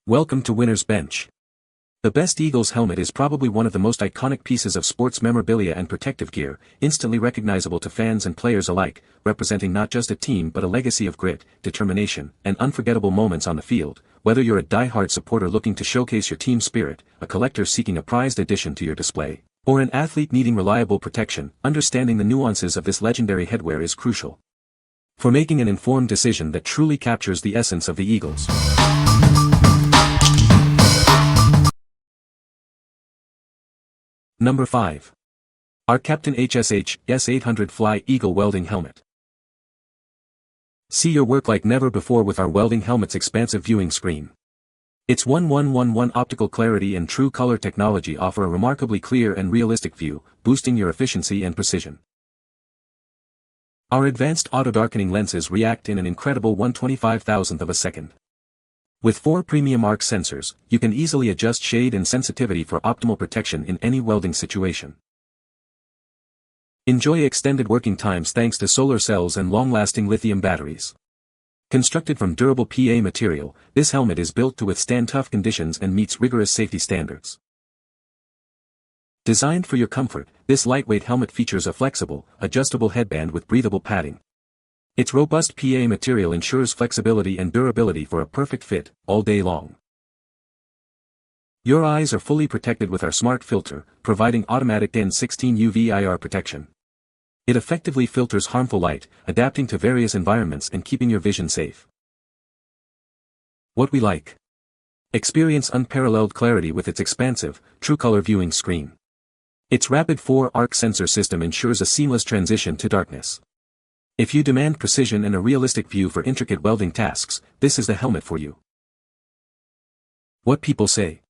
Welcome to Winner's Bench. The best Eagles helmet is probably one of the most iconic pieces of sports memorabilia and protective gear, instantly recognizable to fans and players alike, representing not just a team but a legacy of grit, determination, and unforgettable moments on the field. Whether you're a die-hard supporter looking to showcase your team spirit, a collector seeking a prized addition to your display, or an athlete needing reliable protection, understanding the nuances of this legendary headwear is crucial for making an informed decision that truly captures the essence of the Eagles. Number 5. ARCCAPTAIN HSH S800 Fly Eagle Welding Helmet. See your work like never before with our welding helmet's expansive viewing screen. Its 1111 optical clarity and true color technology offer a remarkably clear and realistic view, boosting your efficiency and precision. Our advanced auto-darkening lenses react in an incredible 1/25,000th of a second. With 4 premium arc sensors, you can easily adjust shade and sensitivity for optimal protection in any welding situation. Enjoy extended working times thanks to solar cells and long-lasting lithium batteries. Constructed from durable PA material, this helmet is built to withstand tough conditions and meets rigorous safety standards. Designed for your comfort, this lightweight helmet features a flexible, adjustable headband with breathable padding. Its robust PA material ensures flexibility and durability for a perfect fit, all day long. Your eyes are fully protected with our smart filter, providing automatic N16 UV-IR protection. It effectively filters harmful light, adapting to various environments and keeping your vision safe. What we like. Experience unparalleled clarity with its expansive, true-color viewing screen. Its rapid 4-arc sensor system ensures a seamless transition to darkness. If you demand precision and a realistic view for intricate welding tasks, this is the helmet for you. What people say.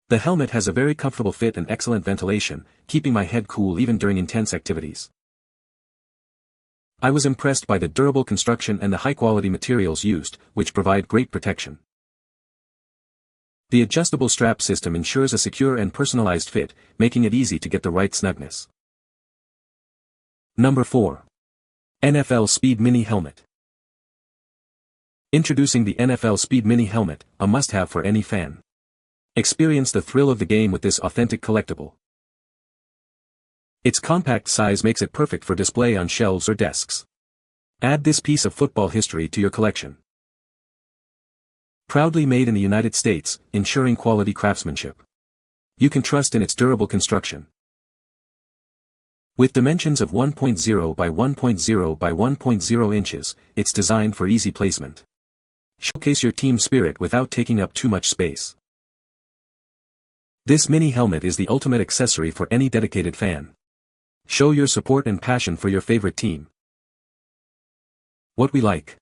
The helmet has a very comfortable fit and excellent ventilation, keeping my head cool even during intense activities. I was impressed by the durable construction and the high-quality materials used, which provide great protection. The adjustable strap system ensures a secure and personalized fit, making it easy to get the right snugness. Number 4. NFL Speed Mini Helmet. Introducing the NFL Speed Mini Helmet, a must-have for any fan. Experience the thrill of the game with this authentic collectible. Its compact size makes it perfect for display on shelves or desks. Add this piece of football history to your collection. Proudly made in the United States, ensuring quality craftsmanship. You can trust in its durable construction. With dimensions of 1.0 by 1.0 by 1.0 inches, it's designed for easy placement. Showcase your team spirit without taking up too much space. This mini helmet is the ultimate accessory for any dedicated fan. Show your support and passion for your favorite team. What we like.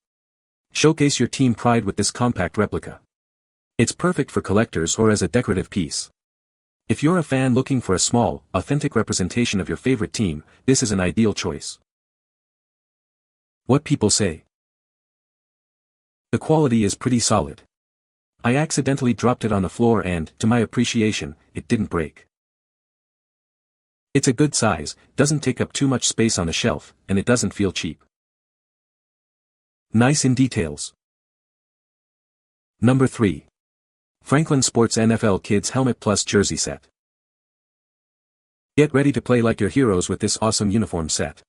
Showcase your team pride with this compact replica. It's perfect for collectors or as a decorative piece. If you're a fan looking for a small, authentic representation of your favorite team, this is an ideal choice. What people say. The quality is pretty solid. I accidentally dropped it on the floor and, to my appreciation, it didn't break. It's a good size, doesn't take up too much space on the shelf, and it doesn't feel cheap. Nice in details. Number 3. Franklin Sports NFL Kids Helmet Plus Jersey Set. Get ready to play like your heroes with this awesome uniform set.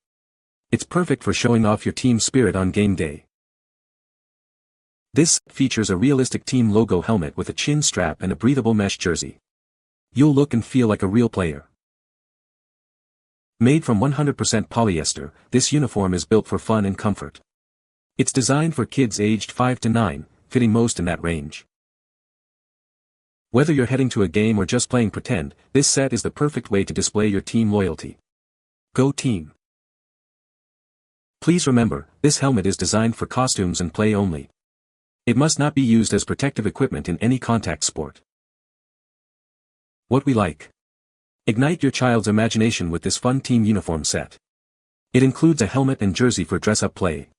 It's perfect for showing off your team spirit on game day. This features a realistic team logo helmet with a chin strap and a breathable mesh jersey. You'll look and feel like a real player. Made from 100% polyester, this uniform is built for fun and comfort. It's designed for kids aged 5 to 9, fitting most in that range. Whether you're heading to a game or just playing pretend, this set is the perfect way to display your team loyalty. Go team! Please remember, this helmet is designed for costumes and play only. It must not be used as protective equipment in any contact sport. What we like. Ignite your child's imagination with this fun team uniform set. It includes a helmet and jersey for dress-up play.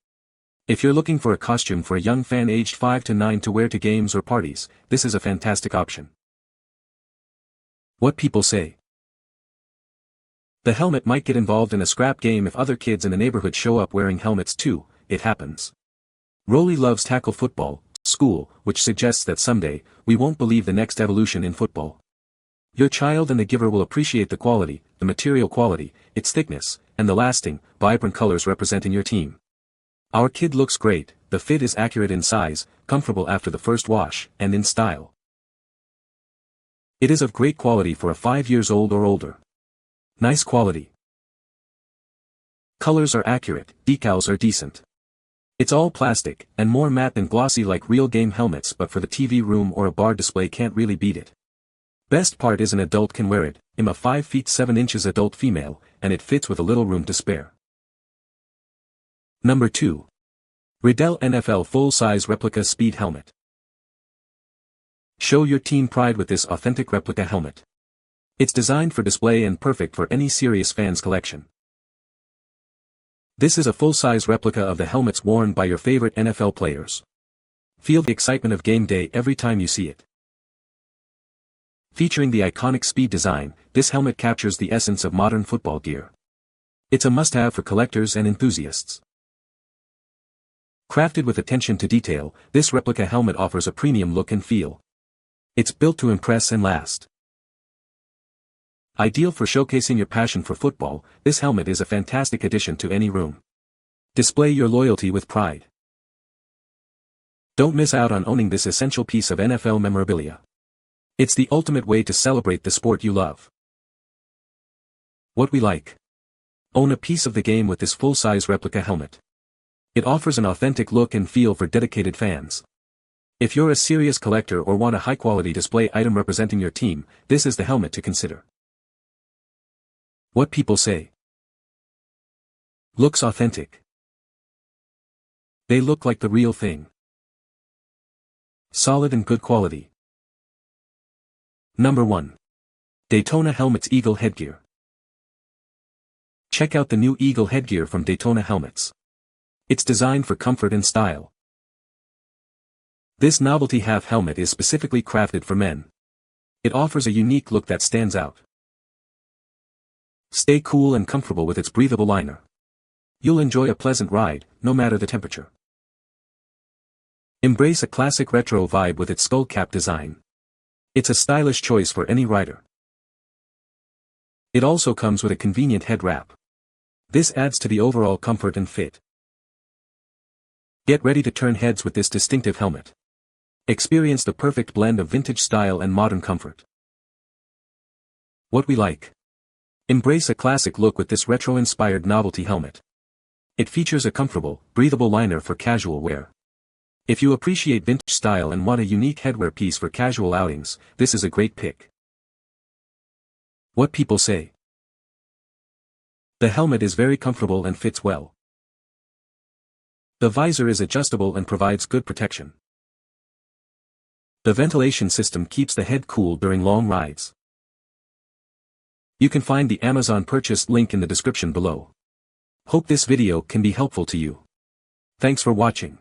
If you're looking for a costume for a young fan aged 5 to 9 to wear to games or parties, this is a fantastic option. What people say. The helmet might get involved in a scrap game if other kids in the neighborhood show up wearing helmets too. It happens. Rolly loves tackle football, school, which suggests that someday, we won't believe the next evolution in football. Your child and the giver will appreciate the quality, the material quality, its thickness, and the lasting, vibrant colors representing your team. Our kid looks great, the fit is accurate in size, comfortable after the first wash, and in style. It is of great quality for a 5 years old or older. Nice quality. Colors are accurate, decals are decent. It's all plastic, and more matte than glossy like real game helmets, but for the TV room or a bar display can't really beat it. Best part is an adult can wear it. I'm a 5 feet 7 inches adult female, and it fits with a little room to spare. Number 2. Riddell NFL Full-Size Replica Speed Helmet. Show your team pride with this authentic replica helmet. It's designed for display and perfect for any serious fans collection. This is a full-size replica of the helmets worn by your favorite NFL players. Feel the excitement of game day every time you see it. Featuring the iconic speed design, this helmet captures the essence of modern football gear. It's a must-have for collectors and enthusiasts. Crafted with attention to detail, this replica helmet offers a premium look and feel. It's built to impress and last. Ideal for showcasing your passion for football, this helmet is a fantastic addition to any room. Display your loyalty with pride. Don't miss out on owning this essential piece of NFL memorabilia. It's the ultimate way to celebrate the sport you love. What we like. Own a piece of the game with this full-size replica helmet. It offers an authentic look and feel for dedicated fans. If you're a serious collector or want a high-quality display item representing your team, this is the helmet to consider. What people say. Looks authentic. They look like the real thing. Solid and good quality. Number 1. Daytona Helmets Eagle Headgear. Check out the new Eagle Headgear from Daytona Helmets. It's designed for comfort and style. This novelty half helmet is specifically crafted for men. It offers a unique look that stands out. Stay cool and comfortable with its breathable liner. You'll enjoy a pleasant ride, no matter the temperature. Embrace a classic retro vibe with its skull cap design. It's a stylish choice for any rider. It also comes with a convenient head wrap. This adds to the overall comfort and fit. Get ready to turn heads with this distinctive helmet. Experience the perfect blend of vintage style and modern comfort. What we like. Embrace a classic look with this retro-inspired novelty helmet. It features a comfortable, breathable liner for casual wear. If you appreciate vintage style and want a unique headwear piece for casual outings, this is a great pick. What people say. The helmet is very comfortable and fits well. The visor is adjustable and provides good protection. The ventilation system keeps the head cool during long rides. You can find the Amazon purchase link in the description below. Hope this video can be helpful to you. Thanks for watching.